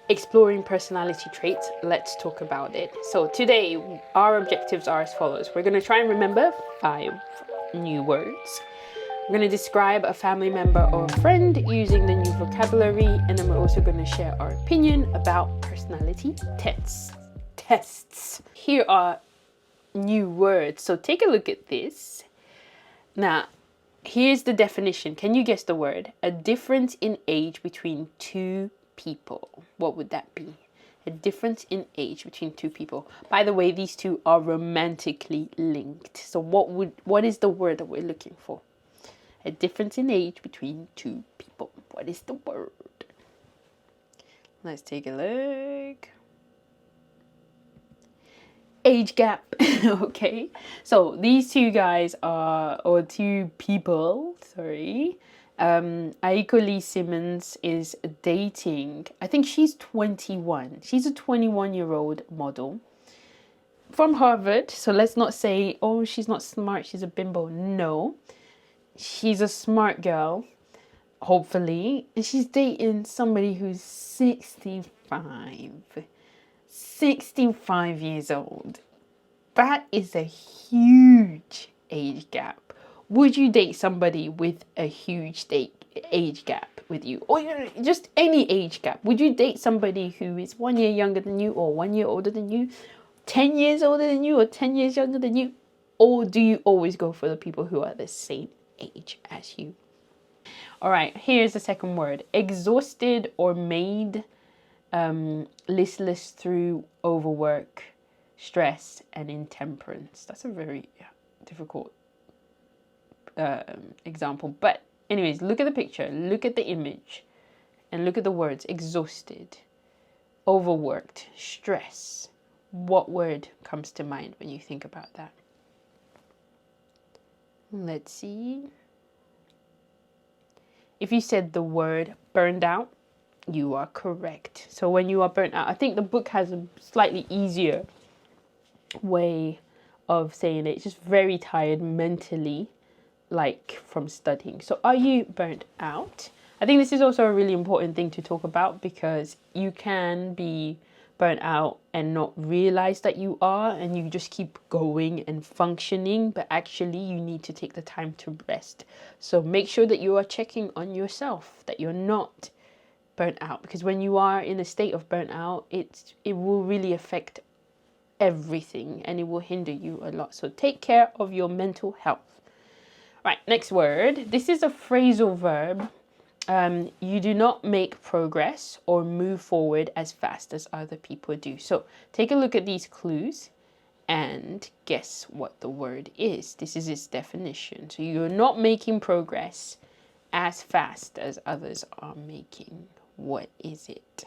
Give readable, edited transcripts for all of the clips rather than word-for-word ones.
exploring personality traits. Let's talk about it. So today our objectives are as follows. We're going to try and remember 5 new words. We're going to describe a family member or a friend using the new vocabulary, and then we're also going to share our opinion about personality tests. Here are new words. So take a look at this. Now, here's the definition. Can you guess the word? A difference in age between 2 people. What would that be? A difference in age between 2 people. By the way, these two are romantically linked. So what is the word that we're looking for? A difference in age between 2 people. What is the word? Let's take a look. Age gap. Okay, so these 2 guys are, or 2 people, sorry. Aiko Lee Simmons is dating, I think she's 21. She's a 21-year-old model from Harvard. So let's not say, oh, she's not smart, she's a bimbo. No. She's a smart girl, hopefully, and she's dating somebody who's 65 years old. That is a huge age gap. Would you date somebody with a huge age gap with you, or just any age gap? Would you date somebody who is 1 year younger than you, or 1 year older than you, 10 years older than you, or 10 years younger than you? Or do you always go for the people who are the same age as you? All right, here's the second word. Exhausted or made listless through overwork, stress, and intemperance. That's a very difficult example. But anyways, look at the picture, look at the image, and look at the words. Exhausted, overworked, stress. What word comes to mind when you think about that? Let's see. If you said the word burned out, you are correct. So when you are burnt out, I think the book has a slightly easier way of saying it. It's just very tired mentally, like from studying. So are you burnt out? I think this is also a really important thing to talk about, because you can be burnt out and not realize that you are, and you just keep going and functioning, but actually you need to take the time to rest. So make sure that you are checking on yourself, that you're not burnt out, because when you are in a state of burnt out, it will really affect everything and it will hinder you a lot. So take care of your mental health. Right, next word. This is a phrasal verb. You do not make progress or move forward as fast as other people do. So take a look at these clues and guess what the word is. This is its definition. So you're not making progress as fast as others are making. What is it?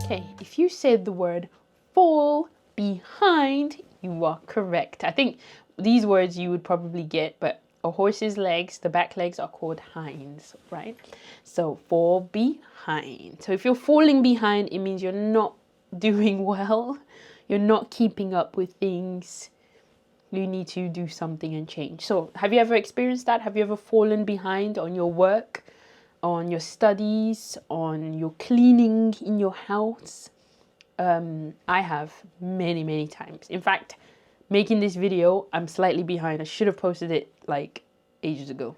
Okay, if you said the word fall behind, you are correct. I think these words you would probably get, but a horse's legs, the back legs are called hinds, right? So fall behind. So if you're falling behind, it means you're not doing well. You're not keeping up with things. You need to do something and change. So have you ever experienced that? Have you ever fallen behind on your work, on your studies, on your cleaning in your house? I have many times. In fact, making this video, I'm slightly behind. I should have posted it like ages ago.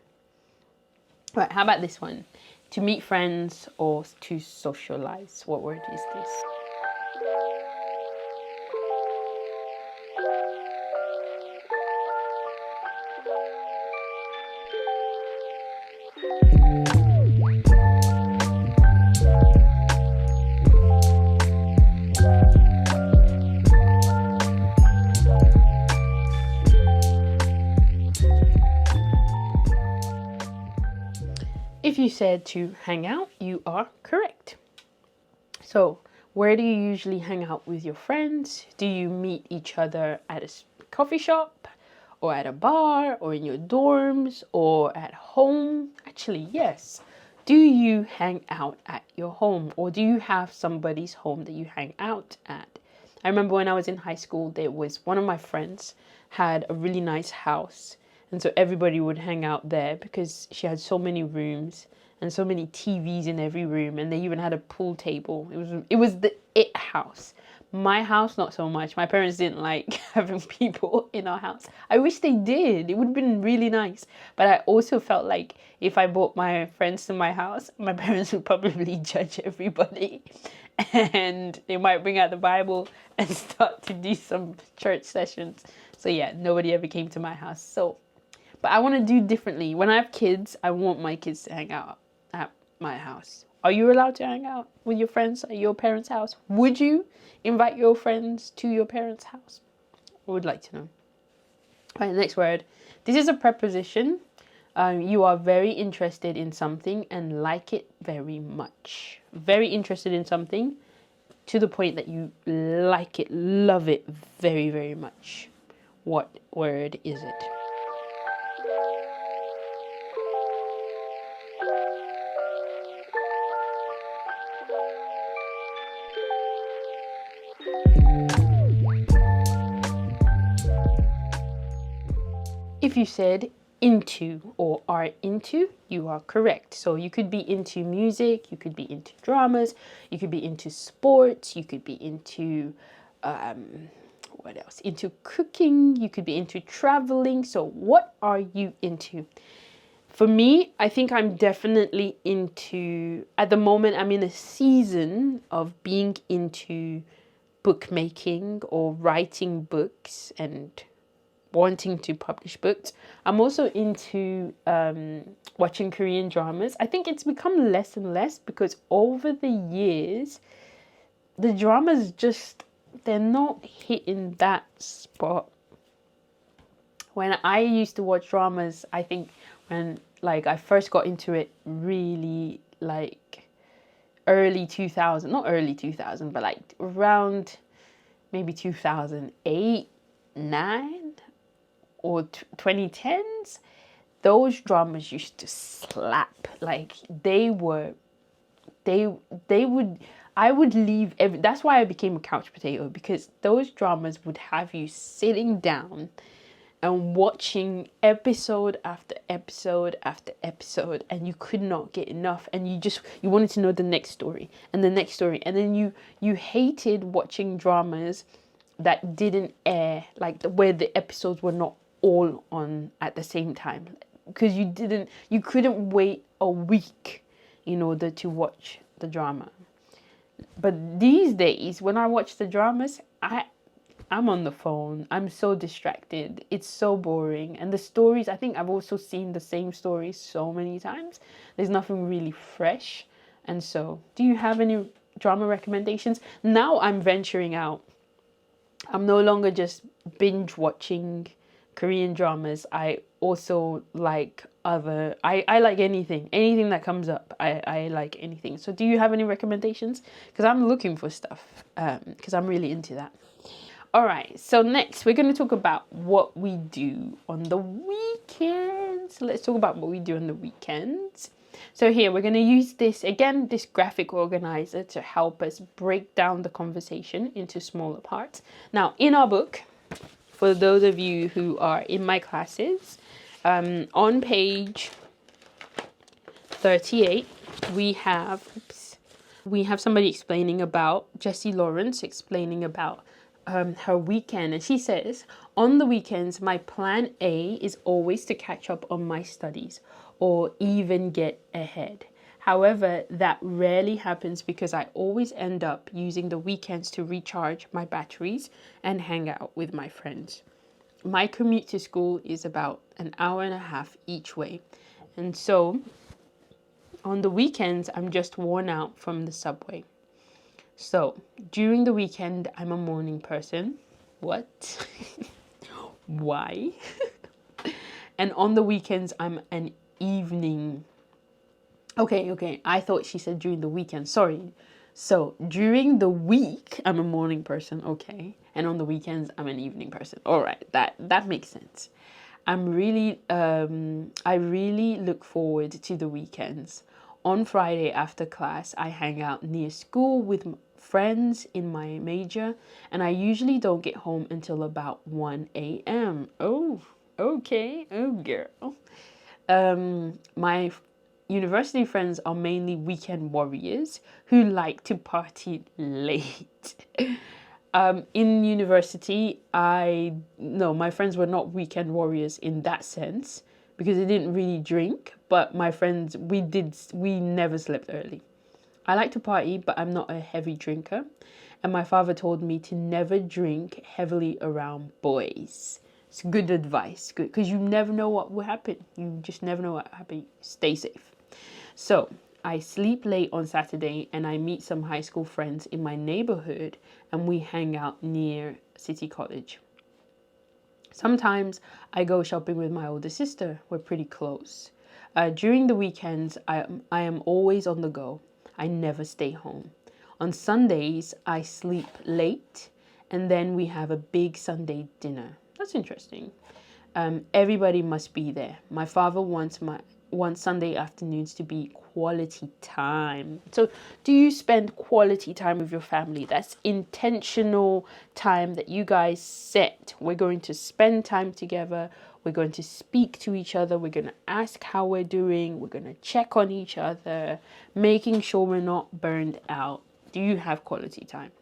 Right, how about this one? To meet friends or to socialize. What word is this? If you said to hang out, you are correct. So where do you usually hang out with your friends? Do you meet each other at a coffee shop, or at a bar, or in your dorms, or at home? Actually, yes. Do you hang out at your home, or do you have somebody's home that you hang out at? I remember when I was in high school, there was one of my friends had a really nice house. And so everybody would hang out there because she had so many rooms and so many TVs in every room. And they even had a pool table. It was the it house. My house, not so much. My parents didn't like having people in our house. I wish they did. It would have been really nice. But I also felt like if I brought my friends to my house, my parents would probably judge everybody. And they might bring out the Bible and start to do some church sessions. So yeah, nobody ever came to my house. So, but I want to do differently. When I have kids, I want my kids to hang out at my house. Are you allowed to hang out with your friends at your parents' house? Would you invite your friends to your parents' house? I would like to know. All right, next word. This is a preposition. You are very interested in something and like it very much. Very interested in something to the point that you like it, love it very, very much. What word is it? If you said into or are into, you are correct. So you could be into music, you could be into dramas, you could be into sports, you could be into what else? Into cooking, you could be into traveling. So what are you into? For me, I think I'm definitely into, at the moment, I'm in a season of being into bookmaking or writing books and wanting to publish books. I'm also into watching Korean dramas. I think it's become less and less because over the years, the dramas just, they're not hitting that spot. When I used to watch dramas, I think when like I first got into it really like early 2000, not early 2000, but like around maybe 2008, 9 or 2010s, those dramas used to slap. Like they would, I would leave that's why I became a couch potato, because those dramas would have you sitting down and watching episode after episode after episode, and you could not get enough, and you wanted to know the next story and the next story, and then you hated watching dramas that didn't air, like where the episodes were not all on at the same time, because you couldn't wait a week in order to watch the drama. But these days, when I watch the dramas, I'm on the phone. I'm so distracted. It's so boring. And the stories, I think I've also seen the same stories so many times. There's nothing really fresh. And so, do you have any drama recommendations? Now I'm venturing out. I'm no longer just binge watching Korean dramas. I also like I like anything that comes up. I like anything. So do you have any recommendations? Because I'm looking for stuff, because I'm really into that. All right, so next we're going to talk about what we do on the weekends. Let's talk about what we do on the weekends. So here we're going to use this graphic organizer to help us break down the conversation into smaller parts. Now, in our book, for those of you who are in my classes, on page 38, we have somebody explaining about Jessie Lawrence explaining about her weekend, and she says, on the weekends, my plan A is always to catch up on my studies or even get ahead. However, that rarely happens because I always end up using the weekends to recharge my batteries and hang out with my friends. My commute to school is about an hour and a half each way. And so on the weekends, I'm just worn out from the subway. So during the weekend, I'm a morning person. What? Why? And on the weekends, I'm an evening. Okay. I thought she said during the weekend. Sorry. So during the week, I'm a morning person. Okay. And on the weekends, I'm an evening person. All right. That makes sense. I really look forward to the weekends. On Friday after class, I hang out near school with friends in my major, and I usually don't get home until about 1 a.m. Oh, okay. Oh, girl. My university friends are mainly weekend warriors who like to party late. In university, my friends were not weekend warriors in that sense because they didn't really drink. But my friends, we never slept early. I like to party, but I'm not a heavy drinker. And my father told me to never drink heavily around boys. It's good advice, good, because you never know what will happen. You just never know what will happen. Stay safe. So I sleep late on Saturday and I meet some high school friends in my neighborhood and we hang out near City College. Sometimes I go shopping with my older sister. We're pretty close. During the weekends, I am always on the go. I never stay home. On Sundays, I sleep late and then we have a big Sunday dinner. That's interesting. Everybody must be there. My father wants Sunday afternoons to be quality time. So do you spend quality time with your family? That's intentional time that you guys set. We're going to spend time together. We're going to speak to each other. We're going to ask how we're doing. We're going to check on each other, making sure we're not burned out. Do you have quality time?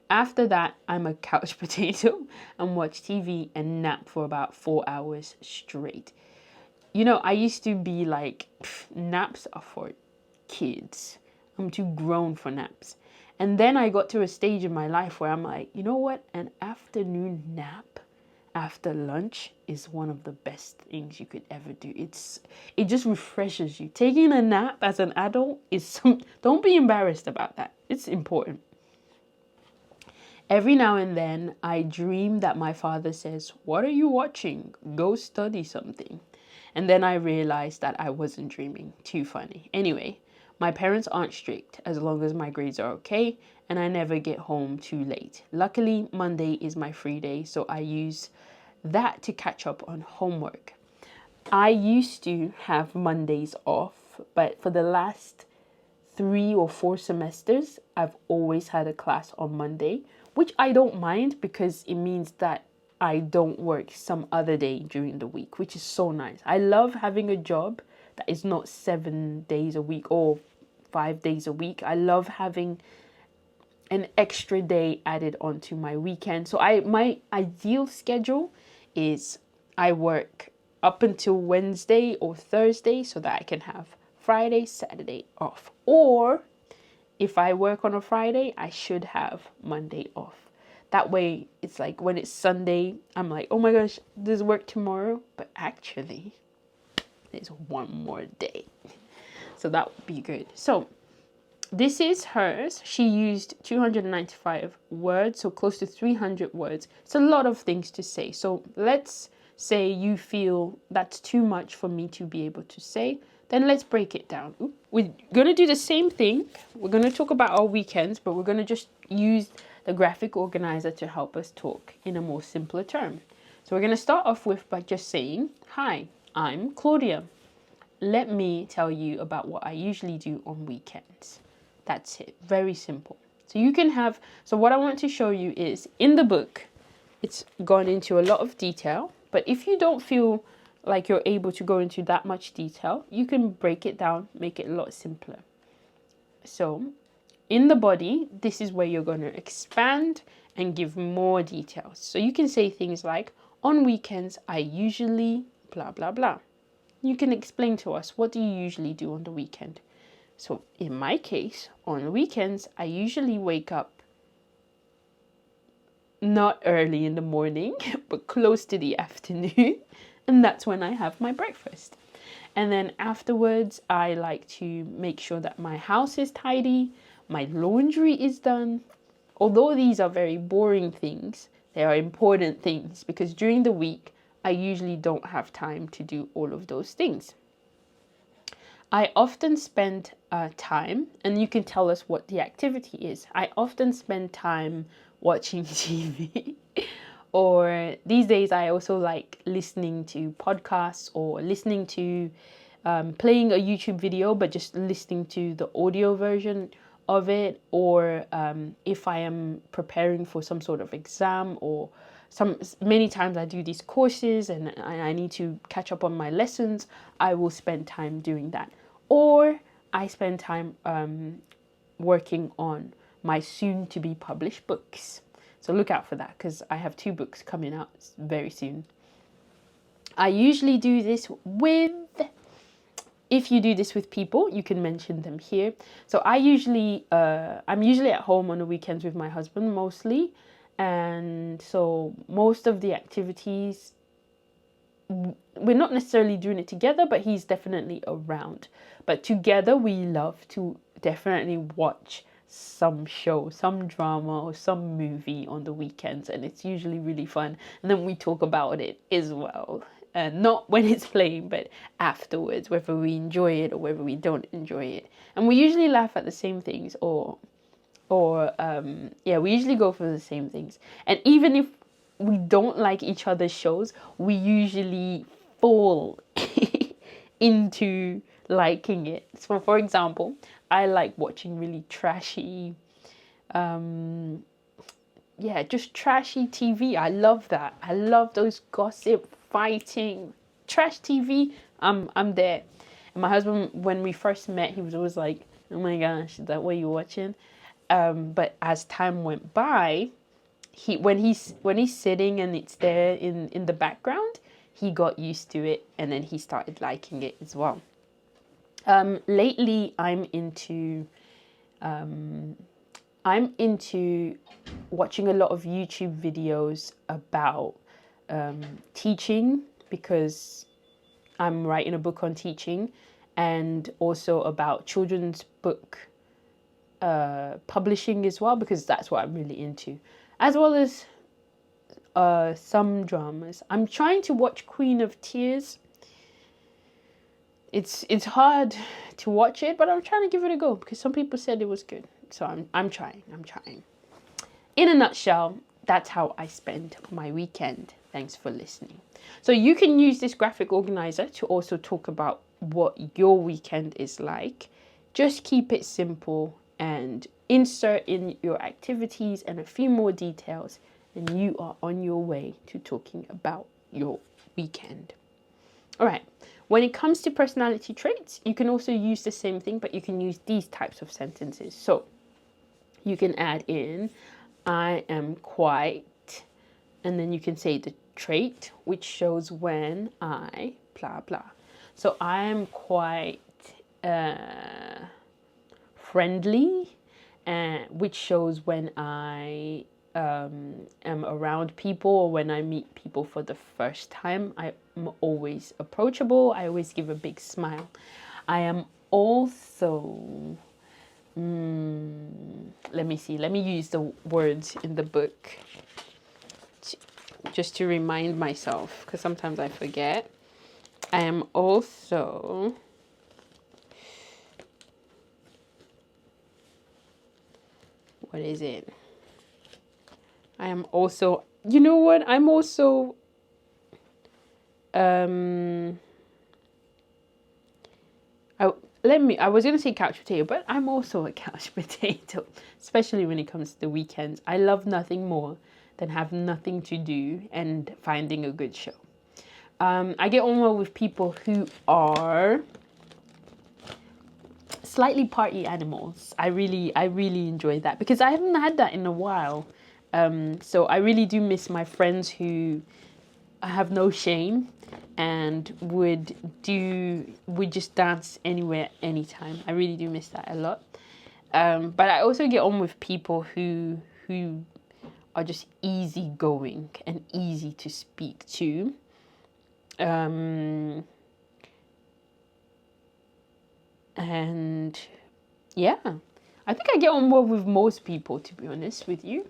After that, I'm a couch potato and watch TV and nap for about 4 hours straight. You know, I used to be like, naps are for kids. I'm too grown for naps. And then I got to a stage in my life where I'm like, you know what? An afternoon nap after lunch is one of the best things you could ever do. It just refreshes you. Taking a nap as an adult don't be embarrassed about that. It's important. Every now and then, I dream that my father says, "What are you watching? Go study something." And then I realized that I wasn't dreaming. Too funny. Anyway, my parents aren't strict as long as my grades are okay and I never get home too late. Luckily, Monday is my free day, so I use that to catch up on homework. I used to have Mondays off, but for the last 3 or 4 semesters, I've always had a class on Monday, which I don't mind because it means that I don't work some other day during the week, which is so nice. I love having a job that is not 7 days a week or 5 days a week. I love having an extra day added onto my weekend. So my ideal schedule is I work up until Wednesday or Thursday so that I can have Friday, Saturday off. Or if I work on a Friday, I should have Monday off. That way, it's like when it's Sunday, I'm like, oh my gosh, there's work tomorrow. But actually, there's one more day. So that would be good. So this is hers. She used 295 words, so close to 300 words. It's a lot of things to say. So let's say you feel that's too much for me to be able to say. Then let's break it down. We're going to do the same thing. We're going to talk about our weekends, but we're going to just use the graphic organizer to help us talk in a more simpler term. So we're going to start off by just saying, "Hi, I'm Claudia. Let me tell you about what I usually do on weekends." That's it. Very simple. So what I want to show you is in the book, it's gone into a lot of detail. But if you don't feel like you're able to go into that much detail, you can break it down, make it a lot simpler. So in the body, this is where you're going to expand and give more details. So you can say things like, on weekends, I usually blah, blah, blah. You can explain to us, what do you usually do on the weekend? So in my case, on weekends, I usually wake up not early in the morning, but close to the afternoon. And that's when I have my breakfast. And then afterwards, I like to make sure that my house is tidy, my laundry is done. Although these are very boring things, they are important things because during the week, I usually don't have time to do all of those things. I often spend time, and you can tell us what the activity is. I often spend time watching TV. Or these days, I also like listening to podcasts or listening to playing a YouTube video, but just listening to the audio version of it, or if I am preparing for some sort of exam, or many times I do these courses and I need to catch up on my lessons, I will spend time doing that. Or I spend time working on my soon to be published books. So look out for that, because I have 2 books coming out very soon. I usually do this with, if you do this with people, you can mention them here. So I'm usually at home on the weekends with my husband mostly. And so most of the activities, we're not necessarily doing it together, but he's definitely around. But together we love to definitely watch some show, some drama or some movie on the weekends, and it's usually really fun. And then we talk about it as well. Not when it's playing, but afterwards, whether we enjoy it or whether we don't enjoy it. And we usually laugh at the same things, we usually go for the same things. And even if we don't like each other's shows, we usually fall into liking it. So for example, I like watching really trashy, just trashy TV. I love that. I love those gossip, fighting, trash TV. I'm there. And my husband, when we first met, he was always like, "Oh my gosh, is that what you're watching?" But as time went by, when he's sitting and it's there in the background, he got used to it, and then he started liking it as well. Lately, I'm into watching a lot of YouTube videos about teaching, because I'm writing a book on teaching, and also about children's book publishing as well, because that's what I'm really into, as well as some dramas. I'm trying to watch Queen of Tears. It's hard to watch it, but I'm trying to give it a go, because some people said it was good. So I'm trying. In a nutshell, that's how I spend my weekend. Thanks for listening. So you can use this graphic organizer to also talk about what your weekend is like. Just keep it simple and insert in your activities and a few more details, and you are on your way to talking about your weekend. All right. When it comes to personality traits, you can also use the same thing, but you can use these types of sentences. So you can add in, I am quite, and then you can say the trait, which shows when I blah blah. So I am quite friendly, which shows when I am around people, or when I meet people for the first time. I'm always approachable. I always give a big smile. I am also let me use the words in the book just to remind myself, because sometimes I forget. I am also what is it? I am also, you know what? I'm also I was going to say couch potato, but I'm also a couch potato, especially when it comes to the weekends. I love nothing more than have nothing to do and finding a good show. I get on well with people who are slightly party animals. I really enjoy that, because I haven't had that in a while. So I really do miss my friends who have no shame and would just dance anywhere, anytime. I really do miss that a lot. But I also get on with people who are just easygoing and easy to speak to. And yeah, I think I get on well with most people, to be honest with you.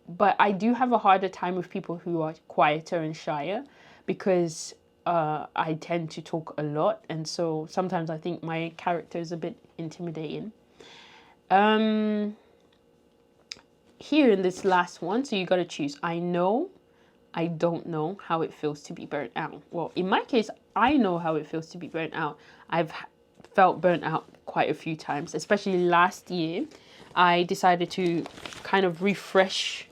But I do have a harder time with people who are quieter and shyer, because I tend to talk a lot, and so sometimes I think my character is a bit intimidating. Here in this last one, so you got to choose. I don't know how it feels to be burnt out. Well, in my case, I know how it feels to be burnt out. I've felt burnt out quite a few times, especially last year. I decided to kind of refresh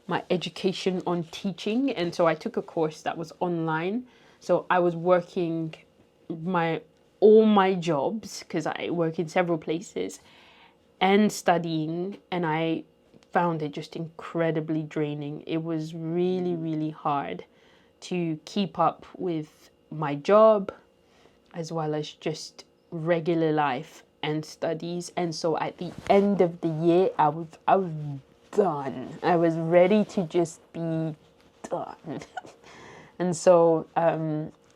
my education on teaching, and so I took a course that was online. So I was working all my jobs, because I work in several places, and studying, and I found it just incredibly draining. It was really, really hard to keep up with my job as well as just regular life and studies. And so at the end of the year, I was done. I was ready to just be done. And so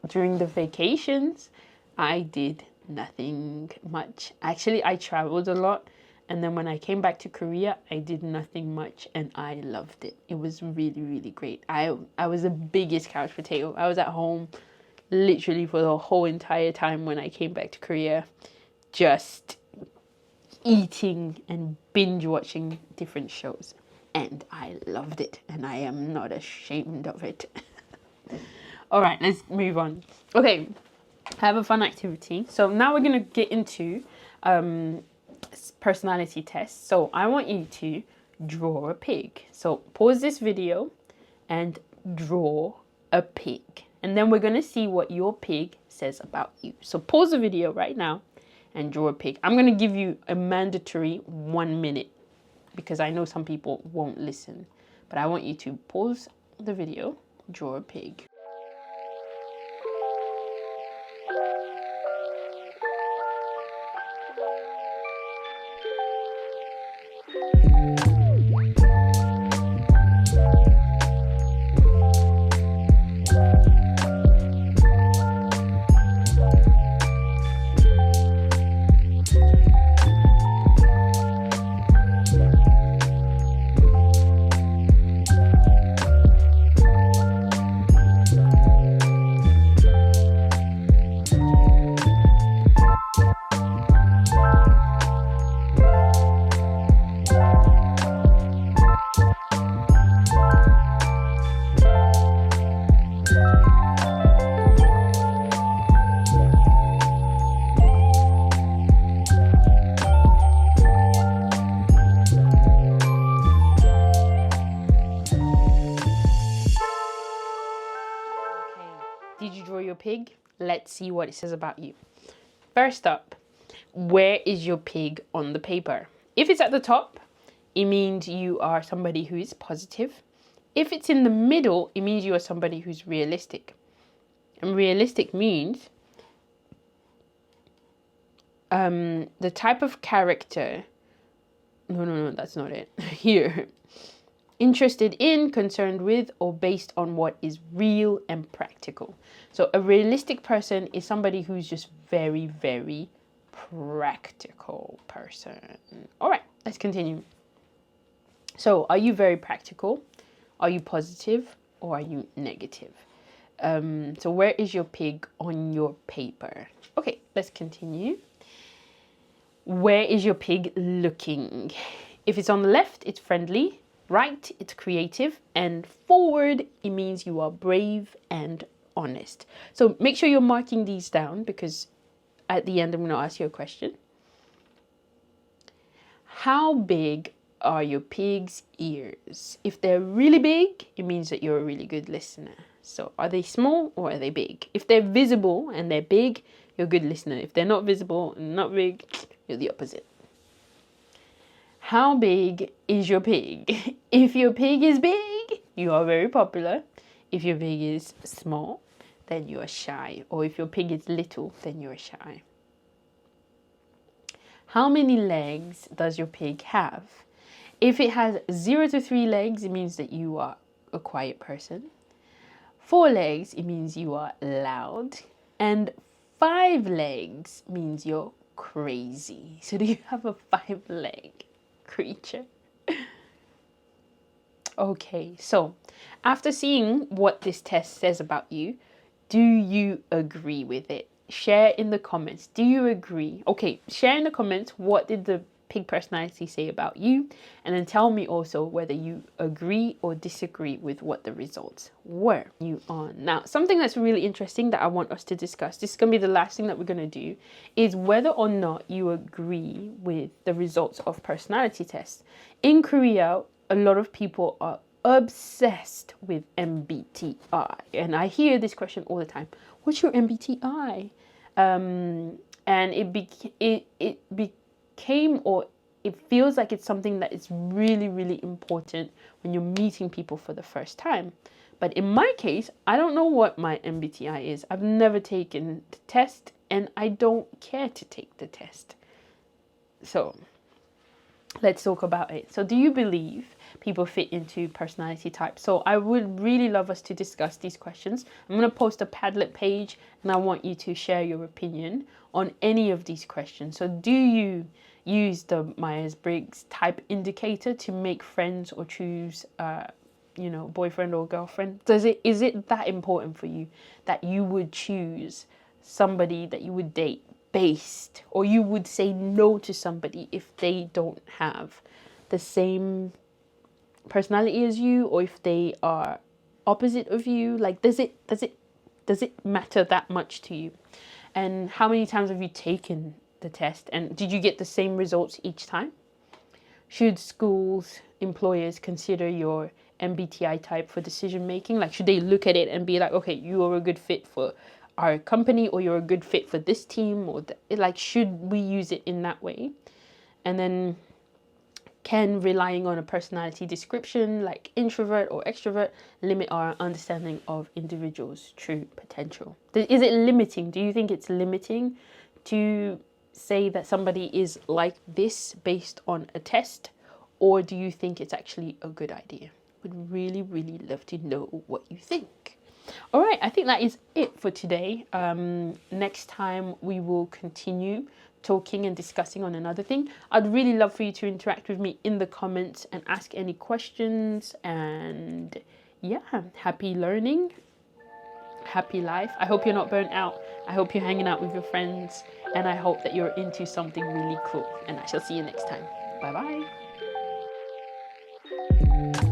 during the vacations, I did nothing much. Actually, I traveled a lot. And then when I came back to Korea, I did nothing much, and I loved it. It was really, really great. I was the biggest couch potato. I was at home literally for the whole entire time when I came back to Korea, just eating and binge watching different shows. And I loved it, and I am not ashamed of it. All right, let's move on. Okay, have a fun activity. So now we're going to get into personality tests. So I want you to draw a pig. So pause this video and draw a pig. And then we're going to see what your pig says about you. So pause the video right now and draw a pig. I'm going to give you a mandatory 1 minute because I know some people won't listen. But I want you to pause the video, draw a pig. Did you draw your pig? Let's see what it says about you. First up, where is your pig on the paper? If it's at the top, it means you are somebody who is positive. If it's in the middle, it means you are somebody who's realistic. And realistic means the type of character. No, that's not it. Here. Interested in, concerned with, or based on what is real and practical. So a realistic person is somebody who's just very, very practical person. All right, let's continue. So are you very practical? Are you positive? Or are you negative? So where is your pig on your paper? Okay, let's continue. Where is your pig looking? If it's on the left, it's friendly. Right, it's creative, and forward, it means you are brave and honest. So make sure you're marking these down because at the end, I'm going to ask you a question. How big are your pig's ears? If they're really big, it means that you're a really good listener. So are they small or are they big? If they're visible and they're big, you're a good listener. If they're not visible and not big, you're the opposite. How big is your pig? If your pig is big, you are very popular. If your pig is small, then you are shy. Or if your pig is little, then you are shy. How many legs does your pig have? If it has 0 to 3 legs, it means that you are a quiet person. 4 legs, it means you are loud. And 5 legs means you're crazy. So do you have a 5-leg creature? Okay, so after seeing what this test says about you, do you agree with it? Share in the comments. Do you agree? Okay, share in the comments what did the pig personality say about you? And then tell me also whether you agree or disagree with what the results were. You on. Now, something that's really interesting that I want us to discuss, this is going to be the last thing that we're going to do, is whether or not you agree with the results of personality tests. In Korea, a lot of people are obsessed with MBTI. And I hear this question all the time. What's your MBTI? And it became, or it feels like it's something that is really, really important when you're meeting people for the first time. But in my case, I don't know what my MBTI is. I've never taken the test, and I don't care to take the test. So let's talk about it. So do you believe people fit into personality types? So I would really love us to discuss these questions. I'm going to post a Padlet page, and I want you to share your opinion on any of these questions. So do you use the Myers-Briggs type indicator to make friends or choose boyfriend or girlfriend? Is it that important for you that you would choose somebody that you would date based, or you would say no to somebody if they don't have the same personality as you, or if they are opposite of you? Like, does it matter that much to you? And how many times have you taken the test, and did you get the same results each time? Should schools, employers consider your MBTI type for decision making? Like, should they look at it and be like, okay, you are a good fit for our company, or you're a good fit for this team, or like, should we use it in that way? And then, can relying on a personality description like introvert or extrovert limit our understanding of individuals' true potential? Is it limiting? Do you think it's limiting to say that somebody is like this based on a test, or do you think it's actually a good idea? Would really, really love to know what you think. All right, I think that is it for today. Next time we will continue talking and discussing on another thing. I'd really love for you to interact with me in the comments and ask any questions. And yeah, happy learning, happy life. I hope you're not burnt out. I hope you're hanging out with your friends, and I hope that you're into something really cool. And I shall see you next time. Bye bye.